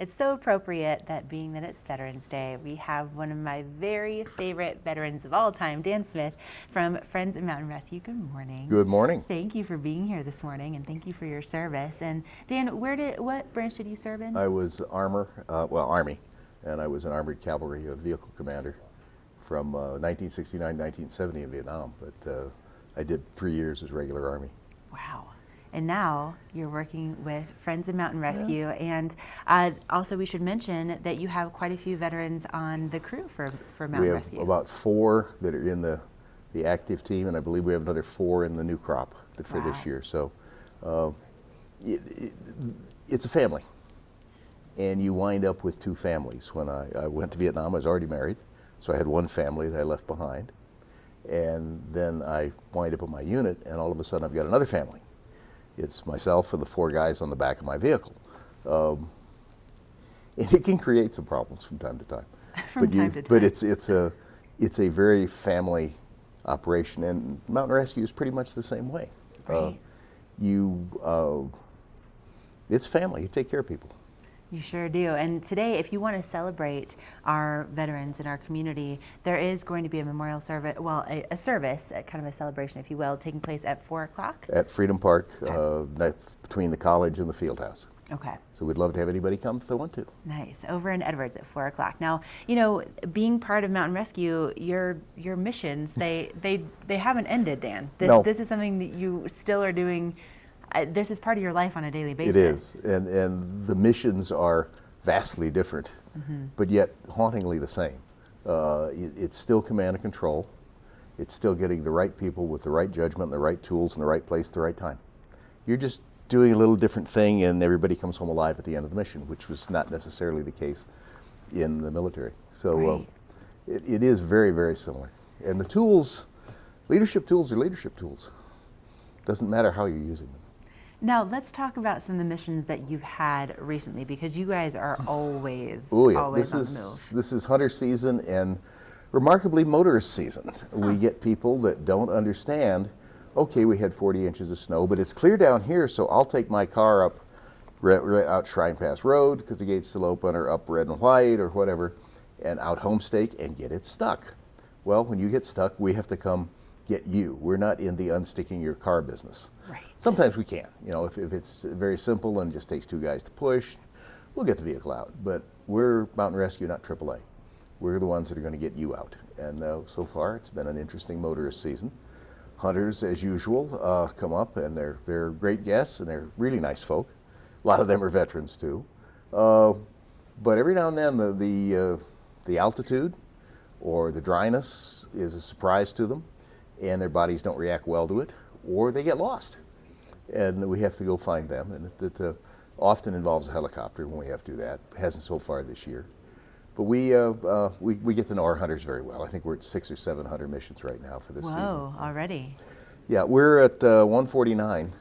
It's so appropriate that being that it's Veterans Day, we have one of my very favorite veterans of all time, Dan Smith from Friends of Mountain Rescue. Good morning. Good morning. Thank you for being here this morning, and thank you for your service. And Dan, what branch did you serve in? I was Army, and I was an Armored Cavalry Vehicle Commander from 1969 to 1970 in Vietnam, but I did 3 years as regular Army. Wow. And now you're working with Friends of Mountain Rescue, and also we should mention that you have quite a few veterans on the crew for Mountain Rescue. We have about 4 that are in the active team, and I believe we have another 4 in the new crop for this year. So it's a family, and you wind up with 2 families. When I went to Vietnam, I was already married, so I had 1 family that I left behind, and then I wind up at my unit, and all of a sudden I've got another family. It's myself and the 4 guys on the back of my vehicle. And it can create some problems from time to time. But it's a very family operation, and Mountain Rescue is pretty much the same way. Right. It's family. You take care of people. You sure do. And today, if you want to celebrate our veterans in our community, there is going to be a memorial service, well, a service, kind of a celebration, if you will, taking place at 4 o'clock. At Freedom Park, Okay. That's between the college and the field house. Okay. So we'd love to have anybody come if they want to. Nice. Over in Edwards at 4 o'clock. Now, you know, being part of Mountain Rescue, your missions, they haven't ended, Dan. No. This is something that you still are doing. This is part of your life on a daily basis. It is, and the missions are vastly different, but yet hauntingly the same. It's still command and control. It's still getting the right people with the right judgment, the right tools, in the right place at the right time. You're just doing a little different thing, and everybody comes home alive at the end of the mission, which was not necessarily the case in the military. So Right. it is very, very similar. And the tools, leadership tools are leadership tools. Doesn't matter how you're using them. Now, let's talk about some of the missions that you've had recently, because you guys are always Oh yeah, on the move. this is hunter season and remarkably motorist season. We get people that don't understand, okay, we had 40 inches of snow, but it's clear down here, so I'll take my car up out Shrine Pass Road because the gate's still open, or up Red and White or whatever, and out Homestake and get it stuck. Well, when you get stuck, we have to come get you. We're not in the unsticking your car business. Right. Sometimes we can. You know, if it's very simple and just takes 2 guys to push, we'll get the vehicle out. But we're Mountain Rescue, not AAA. We're the ones that are going to get you out. And so far, it's been an interesting motorist season. Hunters, as usual, come up, and they're great guests, and they're really nice folk. A lot of them are veterans too. But every now and then, the altitude or the dryness is a surprise to them, and their bodies don't react well to it, or they get lost, and we have to go find them. And it often involves a helicopter when we have to do that. It hasn't so far this year, but we get to know our hunters very well. I think we're at 6 or 7 hunter missions right now for this season. Whoa, already. Yeah, we're at 149,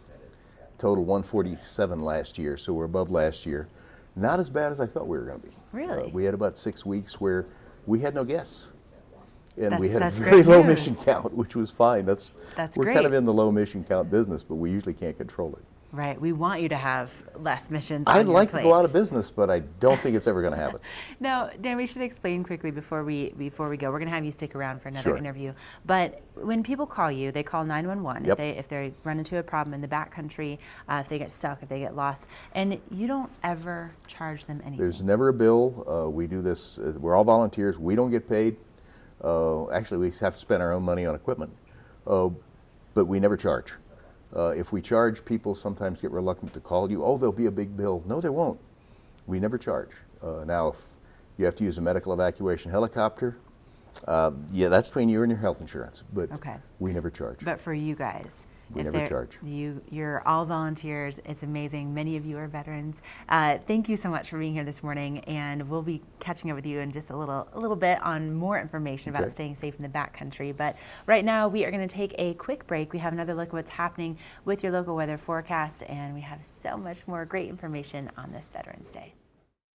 total 147 last year, so we're above last year. Not as bad as I thought we were going to be. Really? We had about 6 weeks where we had no guests. And we That's had a such very great low news. mission count, which was fine. We're great. kind of in the low mission count business, but we usually can't control it. Right. We want you to have less missions on I'd your like plate. to go out of business, but I don't think it's ever going to happen. Now, Dan, we should explain quickly before we go. We're going to have you stick around for another Sure. interview. But when people call you, they call 911 Yep. if they run into a problem in the backcountry, if they get stuck, if they get lost, and you don't ever charge them anything. There's never a bill. We do this. We're all volunteers. We don't get paid. Actually, we have to spend our own money on equipment, but we never charge. If we charge, people sometimes get reluctant to call you. Oh, there'll be a big bill. No, there won't. We never charge. Now, if you have to use a medical evacuation helicopter, yeah, that's between you and your health insurance, but Okay. we never charge. But for you guys, We never charge. You're all volunteers. It's amazing. Many of you are veterans. Thank you so much for being here this morning, and we'll be catching up with you in just a little bit on more information about Okay. staying safe in the backcountry. But right now, we are going to take a quick break. We have another look at what's happening with your local weather forecast, and we have so much more great information on this Veterans Day.